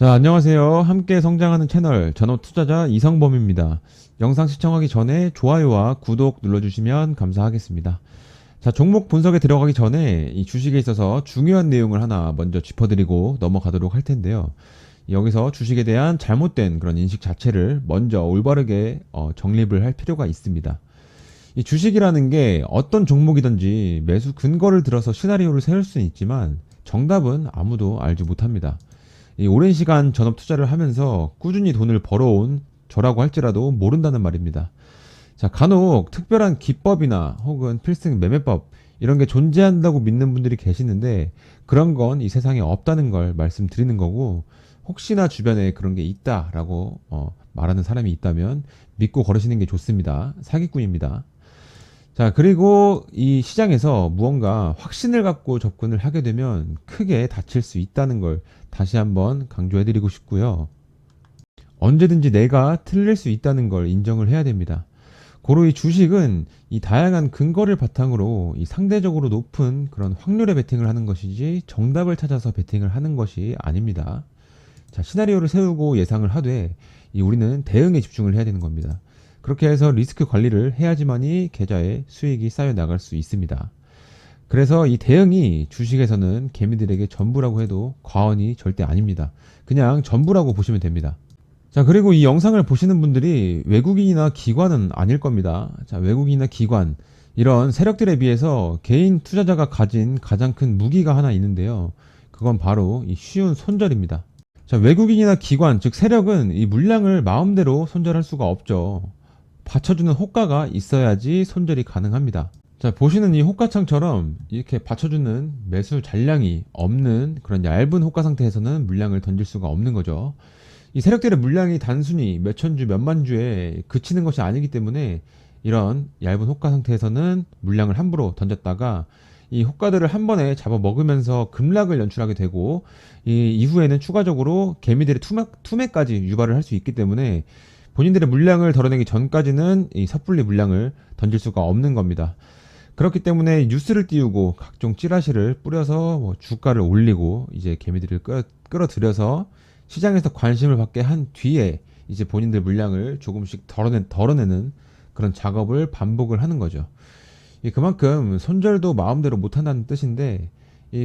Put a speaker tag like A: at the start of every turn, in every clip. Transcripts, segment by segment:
A: 자, 안녕하세요. 함께 성장하는 채널 전업투자자 이성범입니다. 영상 시청하기 전에 좋아요와 구독 눌러주시면 감사하겠습니다. 자, 종목 분석에 들어가기 전에 이 주식에 있어서 중요한 내용을 하나 먼저 짚어드리고 넘어가도록 할 텐데요. 여기서 주식에 대한 잘못된 그런 인식 자체를 먼저 올바르게 정립을 할 필요가 있습니다. 이 주식이라는 게 어떤 종목이든지 매수 근거를 들어서 시나리오를 세울 수는 있지만 정답은 아무도 알지 못합니다. 이 오랜 시간 전업 투자를 하면서 꾸준히 돈을 벌어온 저라고 할지라도 모른다는 말입니다. 자, 간혹 특별한 기법이나 혹은 필승 매매법 이런 게 존재한다고 믿는 분들이 계시는데 그런 건 이 세상에 없다는 걸 말씀드리는 거고, 혹시나 주변에 그런 게 있다라고 말하는 사람이 있다면 믿고 걸으시는 게 좋습니다. 사기꾼입니다. 자, 그리고 이 시장에서 무언가 확신을 갖고 접근을 하게 되면 크게 다칠 수 있다는 걸 다시 한번 강조해 드리고 싶고요. 언제든지 내가 틀릴 수 있다는 걸 인정을 해야 됩니다. 고로 이 주식은 이 다양한 근거를 바탕으로 이 상대적으로 높은 그런 확률의 베팅을 하는 것이지 정답을 찾아서 베팅을 하는 것이 아닙니다. 자, 시나리오를 세우고 예상을 하되 우리는 대응에 집중을 해야 되는 겁니다. 그렇게 해서 리스크 관리를 해야지만이 계좌에 수익이 쌓여 나갈 수 있습니다. 그래서 이 대응이 주식에서는 개미들에게 전부라고 해도 과언이 절대 아닙니다. 그냥 전부라고 보시면 됩니다. 자, 그리고 이 영상을 보시는 분들이 외국인이나 기관은 아닐 겁니다. 자, 외국인이나 기관, 이런 세력들에 비해서 개인 투자자가 가진 가장 큰 무기가 하나 있는데요. 그건 바로 이 쉬운 손절입니다. 자, 외국인이나 기관, 즉 세력은 이 물량을 마음대로 손절할 수가 없죠. 받쳐주는 호가가 있어야지 손절이 가능합니다. 자, 보시는 이 호가창처럼 이렇게 받쳐주는 매수 잔량이 없는 그런 얇은 호가 상태에서는 물량을 던질 수가 없는 거죠. 이 세력들의 물량이 단순히 몇천 주, 몇만 주에 그치는 것이 아니기 때문에 이런 얇은 호가 상태에서는 물량을 함부로 던졌다가 이 호가들을 한 번에 잡아 먹으면서 급락을 연출하게 되고, 이 이후에는 추가적으로 개미들의 투매까지 유발을 할 수 있기 때문에 본인들의 물량을 덜어내기 전까지는 이 섣불리 물량을 던질 수가 없는 겁니다. 그렇기 때문에 뉴스를 띄우고 각종 찌라시를 뿌려서 주가를 올리고 이제 개미들을 끌어들여서 시장에서 관심을 받게 한 뒤에 이제 본인들 물량을 조금씩 덜어내는 그런 작업을 반복을 하는 거죠. 그만큼 손절도 마음대로 못한다는 뜻인데,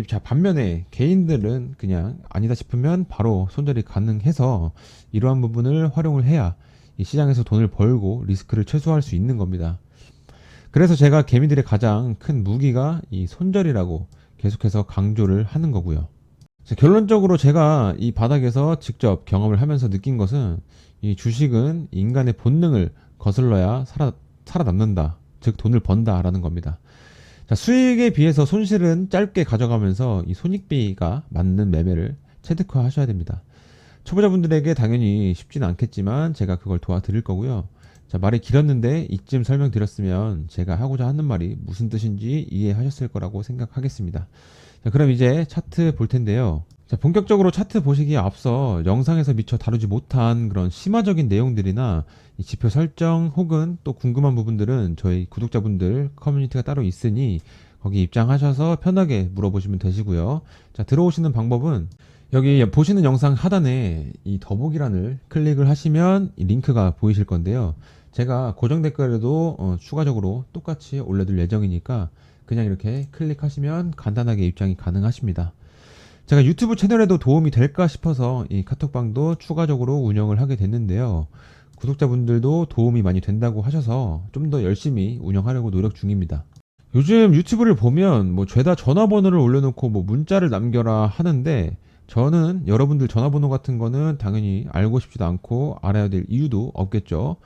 A: 자, 반면에 개인들은 그냥 아니다 싶으면 바로 손절이 가능해서 이러한 부분을 활용을 해야 이 시장에서 돈을 벌고 리스크를 최소화할 수 있는 겁니다. 그래서 제가 개미들의 가장 큰 무기가 이 손절이라고 계속해서 강조를 하는 거고요. 결론적으로 제가 이 바닥에서 직접 경험을 하면서 느낀 것은 이 주식은 인간의 본능을 거슬러야 살아남는다. 즉 돈을 번다라는 겁니다. 자, 수익에 비해서 손실은 짧게 가져가면서 이 손익비가 맞는 매매를 체득화 하셔야 됩니다. 초보자분들에게 당연히 쉽지는 않겠지만 제가 그걸 도와드릴 거고요. 자, 말이 길었는데 이쯤 설명드렸으면 제가 하고자 하는 말이 무슨 뜻인지 이해하셨을 거라고 생각하겠습니다. 자, 그럼 이제 차트 볼 텐데요. 자, 본격적으로 차트 보시기에 앞서 영상에서 미처 다루지 못한 그런 심화적인 내용들이나 이 지표 설정 혹은 또 궁금한 부분들은 저희 구독자분들 커뮤니티가 따로 있으니 거기 입장하셔서 편하게 물어보시면 되시고요. 자, 들어오시는 방법은 여기 보시는 영상 하단에 이 더보기란을 클릭을 하시면 이 링크가 보이실 건데요. 제가 고정 댓글에도 추가적으로 똑같이 올려둘 예정이니까 그냥 이렇게 클릭하시면 간단하게 입장이 가능하십니다. 제가 유튜브 채널에도 도움이 될까 싶어서 이 카톡방도 추가적으로 운영을 하게 됐는데요. 구독자분들도 도움이 많이 된다고 하셔서 좀 더 열심히 운영하려고 노력 중입니다. 요즘 유튜브를 보면 죄다 전화번호를 올려놓고 문자를 남겨라 하는데, 저는 여러분들 전화번호 같은 거는 당연히 알고 싶지도 않고 알아야 될 이유도 없겠죠.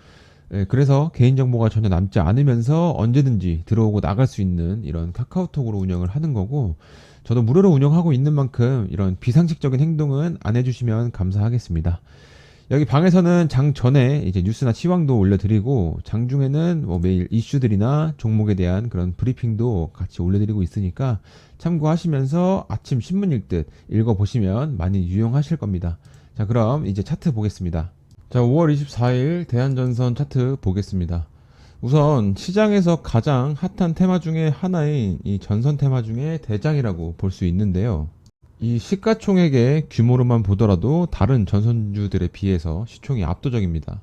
A: 그래서 개인정보가 전혀 남지 않으면서 언제든지 들어오고 나갈 수 있는 이런 카카오톡으로 운영을 하는 거고, 저도 무료로 운영하고 있는 만큼 이런 비상식적인 행동은 안 해주시면 감사하겠습니다. 여기 방에서는 장 전에 이제 뉴스나 시황도 올려드리고, 장중에는 매일 이슈들이나 종목에 대한 그런 브리핑도 같이 올려드리고 있으니까 참고하시면서 아침 신문 읽듯 읽어보시면 많이 유용하실 겁니다. 자, 그럼 이제 차트 보겠습니다. 자, 5월 24일 대한전선 차트 보겠습니다. 우선 시장에서 가장 핫한 테마 중에 하나인 이 전선 테마 중에 대장이라고 볼 수 있는데요. 이 시가총액의 규모로만 보더라도 다른 전선주들에 비해서 시총이 압도적입니다.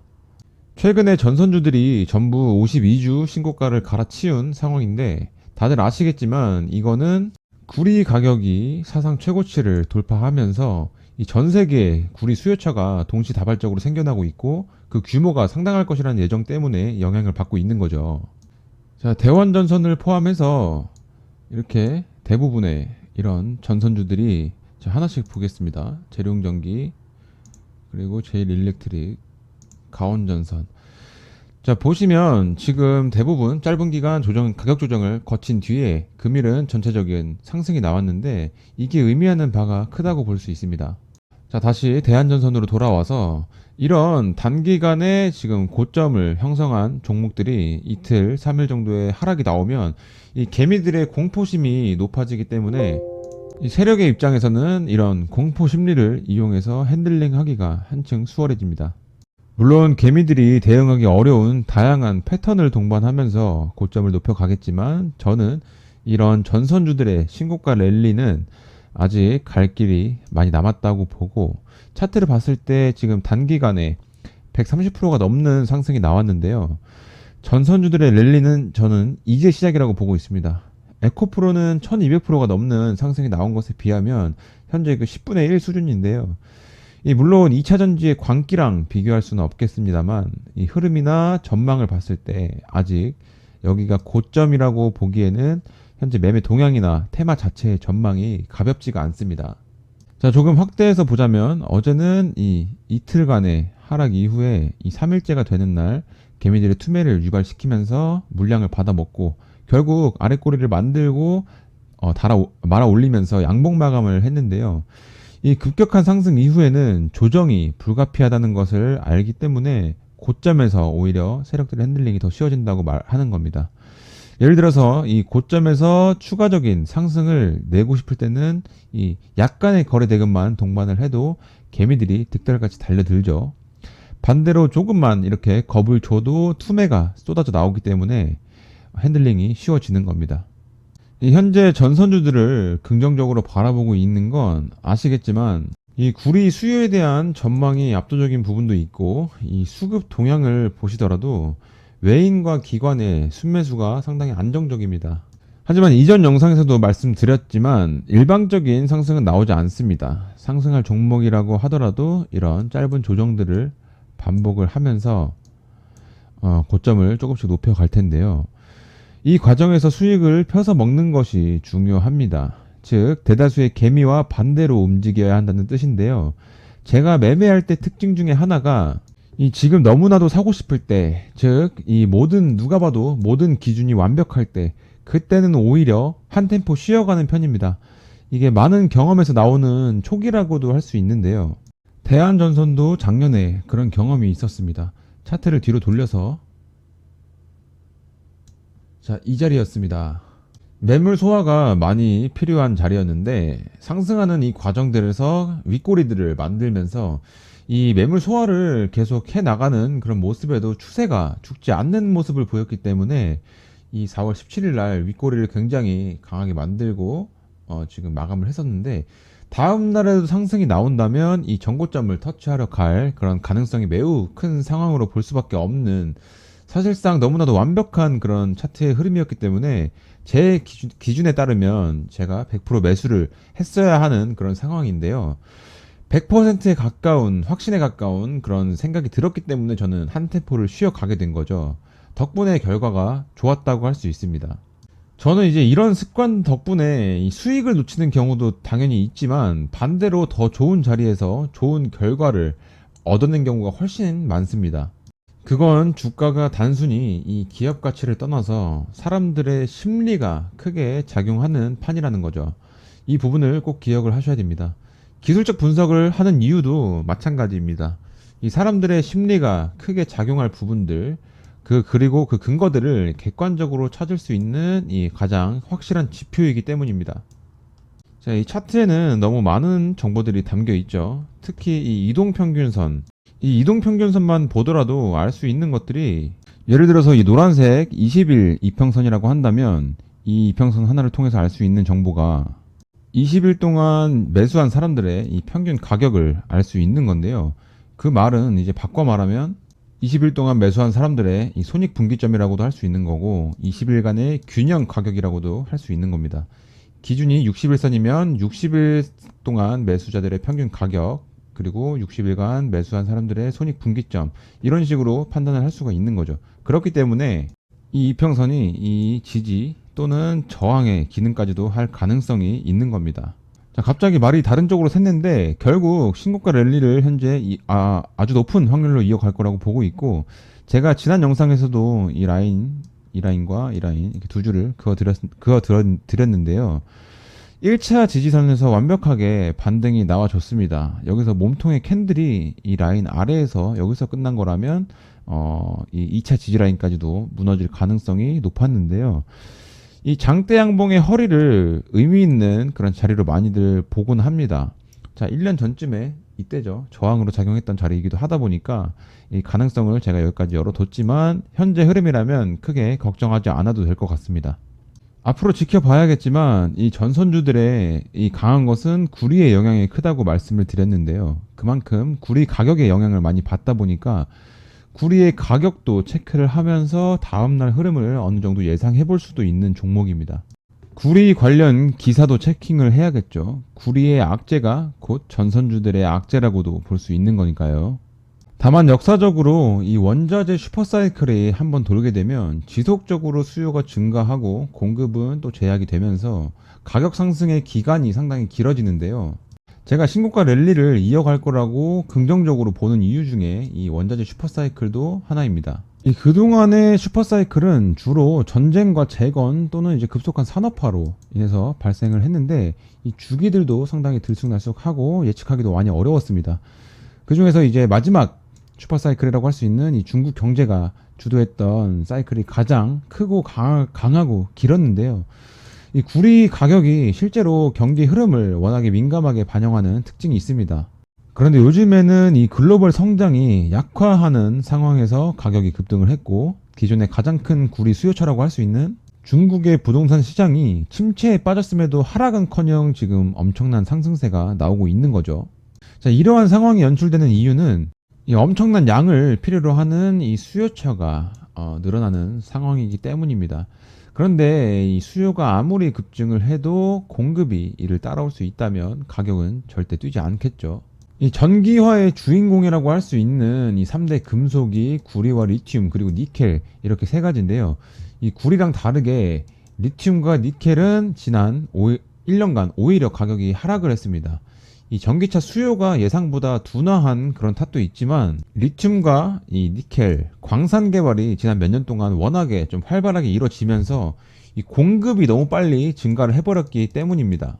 A: 최근에 전선주들이 전부 52주 신고가를 갈아치운 상황인데 다들 아시겠지만 이거는 구리 가격이 사상 최고치를 돌파하면서 이 전 세계 구리 수요처가 동시다발적으로 생겨나고 있고 그 규모가 상당할 것이라는 예정 때문에 영향을 받고 있는 거죠. 자, 대원전선을 포함해서 이렇게 대부분의 이런 전선주들이 자, 하나씩 보겠습니다. 재룡전기, 그리고 제일일렉트릭, 가온전선. 자, 보시면 지금 대부분 짧은 기간 가격 조정을 거친 뒤에 금일은 전체적인 상승이 나왔는데 이게 의미하는 바가 크다고 볼 수 있습니다. 자, 다시 대한전선으로 돌아와서 이런 단기간에 지금 고점을 형성한 종목들이 이틀, 3일 정도의 하락이 나오면 이 개미들의 공포심이 높아지기 때문에 이 세력의 입장에서는 이런 공포 심리를 이용해서 핸들링 하기가 한층 수월해집니다. 물론 개미들이 대응하기 어려운 다양한 패턴을 동반하면서 고점을 높여가겠지만 저는 이런 전선주들의 신고가 랠리는 아직 갈 길이 많이 남았다고 보고 차트를 봤을 때 지금 단기간에 130%가 넘는 상승이 나왔는데요. 전선주들의 랠리는 저는 이제 시작이라고 보고 있습니다. 에코프로는 1200%가 넘는 상승이 나온 것에 비하면 현재 그 10분의 1 수준인데요. 물론 2차전지의 광기랑 비교할 수는 없겠습니다만 이 흐름이나 전망을 봤을 때 아직 여기가 고점이라고 보기에는 현재 매매 동향이나 테마 자체의 전망이 가볍지가 않습니다. 자, 조금 확대해서 보자면 어제는 이 이틀간의 하락 이후에 이 3일째가 되는 날 개미들의 투매를 유발시키면서 물량을 받아먹고 결국 아랫꼬리를 만들고 말아 올리면서 양봉 마감을 했는데요. 이 급격한 상승 이후에는 조정이 불가피하다는 것을 알기 때문에 고점에서 오히려 세력들의 핸들링이 더 쉬워진다고 말하는 겁니다. 예를 들어서 이 고점에서 추가적인 상승을 내고 싶을 때는 이 약간의 거래 대금만 동반을 해도 개미들이 득달같이 달려들죠. 반대로 조금만 이렇게 겁을 줘도 투매가 쏟아져 나오기 때문에 핸들링이 쉬워지는 겁니다. 현재 전선주들을 긍정적으로 바라보고 있는 건 아시겠지만 이 구리 수요에 대한 전망이 압도적인 부분도 있고 이 수급 동향을 보시더라도 외인과 기관의 순매수가 상당히 안정적입니다. 하지만 이전 영상에서도 말씀드렸지만 일방적인 상승은 나오지 않습니다. 상승할 종목이라고 하더라도 이런 짧은 조정들을 반복을 하면서 고점을 조금씩 높여갈 텐데요. 이 과정에서 수익을 펴서 먹는 것이 중요합니다. 즉 대다수의 개미와 반대로 움직여야 한다는 뜻인데요. 제가 매매할 때 특징 중에 하나가 이 지금 너무나도 사고 싶을 때, 즉 이 누가 봐도 모든 기준이 완벽할 때 그때는 오히려 한 템포 쉬어가는 편입니다. 이게 많은 경험에서 나오는 촉이라고도 할 수 있는데요. 대한전선도 작년에 그런 경험이 있었습니다. 차트를 뒤로 돌려서 자, 이 자리였습니다. 매물 소화가 많이 필요한 자리였는데 상승하는 이 과정들에서 윗꼬리들을 만들면서 이 매물 소화를 계속 해 나가는 그런 모습에도 추세가 죽지 않는 모습을 보였기 때문에 이 4월 17일 날 윗꼬리를 굉장히 강하게 만들고 지금 마감을 했었는데 다음 날에도 상승이 나온다면 이 전고점을 터치하려 갈 그런 가능성이 매우 큰 상황으로 볼 수밖에 없는 사실상 너무나도 완벽한 그런 차트의 흐름이었기 때문에 제 기준에 따르면 제가 100% 매수를 했어야 하는 그런 상황인데요. 100%에 가까운, 확신에 가까운 그런 생각이 들었기 때문에 저는 한 템포를 쉬어가게 된 거죠. 덕분에 결과가 좋았다고 할 수 있습니다. 저는 이제 이런 습관 덕분에 이 수익을 놓치는 경우도 당연히 있지만 반대로 더 좋은 자리에서 좋은 결과를 얻어낸 경우가 훨씬 많습니다. 그건 주가가 단순히 이 기업 가치를 떠나서 사람들의 심리가 크게 작용하는 판이라는 거죠. 이 부분을 꼭 기억을 하셔야 됩니다. 기술적 분석을 하는 이유도 마찬가지입니다. 이 사람들의 심리가 크게 작용할 부분들, 그리고 그 근거들을 객관적으로 찾을 수 있는 이 가장 확실한 지표이기 때문입니다. 자, 이 차트에는 너무 많은 정보들이 담겨 있죠. 특히 이 이동평균선. 이 이동평균선만 보더라도 알 수 있는 것들이 예를 들어서 이 노란색 20일 이평선이라고 한다면 이 이평선 하나를 통해서 알 수 있는 정보가 20일 동안 매수한 사람들의 이 평균 가격을 알 수 있는 건데요. 그 말은 이제 바꿔 말하면 20일 동안 매수한 사람들의 이 손익분기점이라고도 할 수 있는 거고 20일간의 균형 가격이라고도 할 수 있는 겁니다. 기준이 60일선이면 60일 동안 매수자들의 평균 가격 그리고 60일간 매수한 사람들의 손익분기점 이런 식으로 판단을 할 수가 있는 거죠. 그렇기 때문에 이 이평선이 이 지지 또는 저항의 기능까지도 할 가능성이 있는 겁니다. 자, 갑자기 말이 다른 쪽으로 샜는데 결국 신고가 랠리를 현재 아주 높은 확률로 이어갈 거라고 보고 있고 제가 지난 영상에서도 이 라인과 이 라인 이렇게 두 줄을 그어드렸는데요. 1차 지지선에서 완벽하게 반등이 나와줬습니다. 여기서 몸통의 캔들이 이 라인 아래에서 여기서 끝난 거라면 이 2차 지지 라인까지도 무너질 가능성이 높았는데요. 이 장대 양봉의 허리를 의미 있는 그런 자리로 많이들 보곤 합니다. 자, 1년 전쯤에 이때죠. 저항으로 작용했던 자리이기도 하다 보니까 이 가능성을 제가 여기까지 열어뒀지만 현재 흐름이라면 크게 걱정하지 않아도 될 것 같습니다. 앞으로 지켜봐야겠지만 이 전선주들의 이 강한 것은 구리의 영향이 크다고 말씀을 드렸는데요. 그만큼 구리 가격의 영향을 많이 받다 보니까 구리의 가격도 체크를 하면서 다음날 흐름을 어느 정도 예상해 볼 수도 있는 종목입니다. 구리 관련 기사도 체킹을 해야겠죠. 구리의 악재가 곧 전선주들의 악재라고도 볼 수 있는 거니까요. 다만 역사적으로 이 원자재 슈퍼사이클이 한번 돌게 되면 지속적으로 수요가 증가하고 공급은 또 제약이 되면서 가격 상승의 기간이 상당히 길어지는데요. 제가 신고가 랠리를 이어갈 거라고 긍정적으로 보는 이유 중에 이 원자재 슈퍼사이클도 하나입니다. 이 그동안의 슈퍼사이클은 주로 전쟁과 재건 또는 이제 급속한 산업화로 인해서 발생을 했는데 이 주기들도 상당히 들쑥날쑥하고 예측하기도 많이 어려웠습니다. 그 중에서 이제 마지막 슈퍼사이클이라고 할 수 있는 이 중국 경제가 주도했던 사이클이 가장 크고 강하고 길었는데요. 이 구리 가격이 실제로 경기 흐름을 워낙에 민감하게 반영하는 특징이 있습니다. 그런데 요즘에는 이 글로벌 성장이 약화하는 상황에서 가격이 급등을 했고 기존의 가장 큰 구리 수요처라고 할 수 있는 중국의 부동산 시장이 침체에 빠졌음에도 하락은커녕 지금 엄청난 상승세가 나오고 있는 거죠. 자, 이러한 상황이 연출되는 이유는 이 엄청난 양을 필요로 하는 이 수요처가 늘어나는 상황이기 때문입니다. 그런데 이 수요가 아무리 급증을 해도 공급이 이를 따라올 수 있다면 가격은 절대 뛰지 않겠죠. 이 전기화의 주인공이라고 할 수 있는 이 3대 금속이 구리와 리튬 그리고 니켈 이렇게 세 가지인데요. 이 구리랑 다르게 리튬과 니켈은 지난 1년간 오히려 가격이 하락을 했습니다. 이 전기차 수요가 예상보다 둔화한 그런 탓도 있지만 리튬과 이 니켈, 광산 개발이 지난 몇 년 동안 워낙에 좀 활발하게 이루어지면서 이 공급이 너무 빨리 증가를 해버렸기 때문입니다.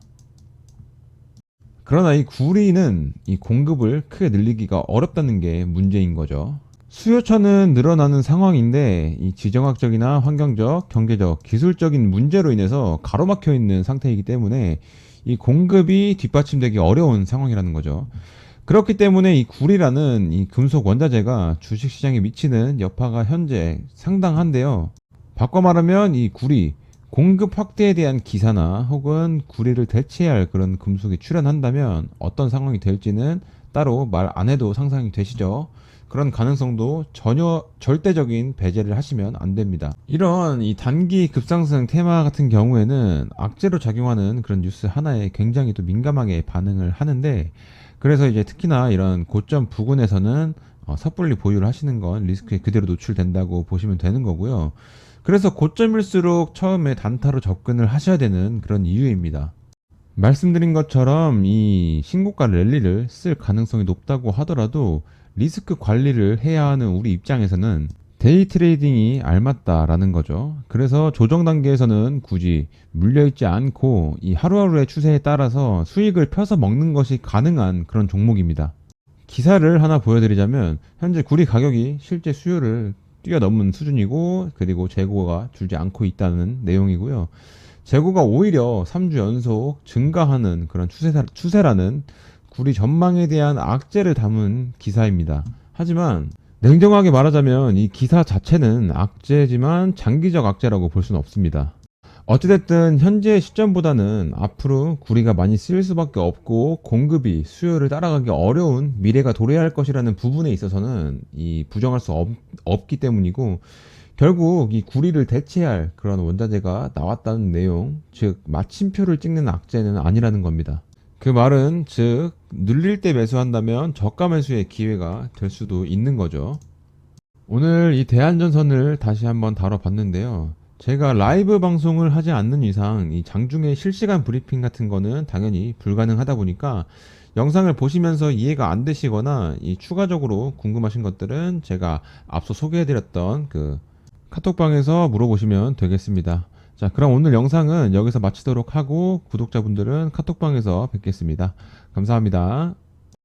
A: 그러나 이 구리는 이 공급을 크게 늘리기가 어렵다는 게 문제인 거죠. 수요처는 늘어나는 상황인데 이 지정학적이나 환경적, 경제적, 기술적인 문제로 인해서 가로막혀 있는 상태이기 때문에 이 공급이 뒷받침되기 어려운 상황이라는 거죠. 그렇기 때문에 이 구리라는 이 금속 원자재가 주식시장에 미치는 여파가 현재 상당한데요. 바꿔 말하면 이 구리 공급 확대에 대한 기사나 혹은 구리를 대체할 그런 금속이 출현한다면 어떤 상황이 될지는 따로 말 안 해도 상상이 되시죠. 그런 가능성도 전혀 절대적인 배제를 하시면 안 됩니다. 이런 이 단기 급상승 테마 같은 경우에는 악재로 작용하는 그런 뉴스 하나에 굉장히 또 민감하게 반응을 하는데 그래서 이제 특히나 이런 고점 부근에서는 섣불리 보유를 하시는 건 리스크에 그대로 노출된다고 보시면 되는 거고요. 그래서 고점일수록 처음에 단타로 접근을 하셔야 되는 그런 이유입니다. 말씀드린 것처럼 이 신고가 랠리를 쓸 가능성이 높다고 하더라도 리스크 관리를 해야 하는 우리 입장에서는 데이 트레이딩이 알맞다라는 거죠. 그래서 조정 단계에서는 굳이 물려있지 않고 이 하루하루의 추세에 따라서 수익을 펴서 먹는 것이 가능한 그런 종목입니다. 기사를 하나 보여드리자면 현재 구리 가격이 실제 수요를 뛰어넘은 수준이고 그리고 재고가 줄지 않고 있다는 내용이고요. 재고가 오히려 3주 연속 증가하는 그런 추세라는 구리 전망에 대한 악재를 담은 기사입니다. 하지만 냉정하게 말하자면 이 기사 자체는 악재지만 장기적 악재라고 볼 수는 없습니다. 어찌됐든 현재 시점보다는 앞으로 구리가 많이 쓰일 수밖에 없고 공급이 수요를 따라가기 어려운 미래가 도래할 것이라는 부분에 있어서는 이 부정할 수 없기 때문이고, 결국 이 구리를 대체할 그런 원자재가 나왔다는 내용, 즉 마침표를 찍는 악재는 아니라는 겁니다. 그 말은 즉 눌릴 때 매수한다면 저가 매수의 기회가 될 수도 있는 거죠. 오늘 이 대한전선을 다시 한번 다뤄봤는데요. 제가 라이브 방송을 하지 않는 이상 이 장중에 실시간 브리핑 같은 거는 당연히 불가능하다 보니까, 영상을 보시면서 이해가 안 되시거나 이 추가적으로 궁금하신 것들은 제가 앞서 소개해드렸던 그 카톡방에서 물어보시면 되겠습니다. 자, 그럼 오늘 영상은 여기서 마치도록 하고 구독자분들은 카톡방에서 뵙겠습니다. 감사합니다.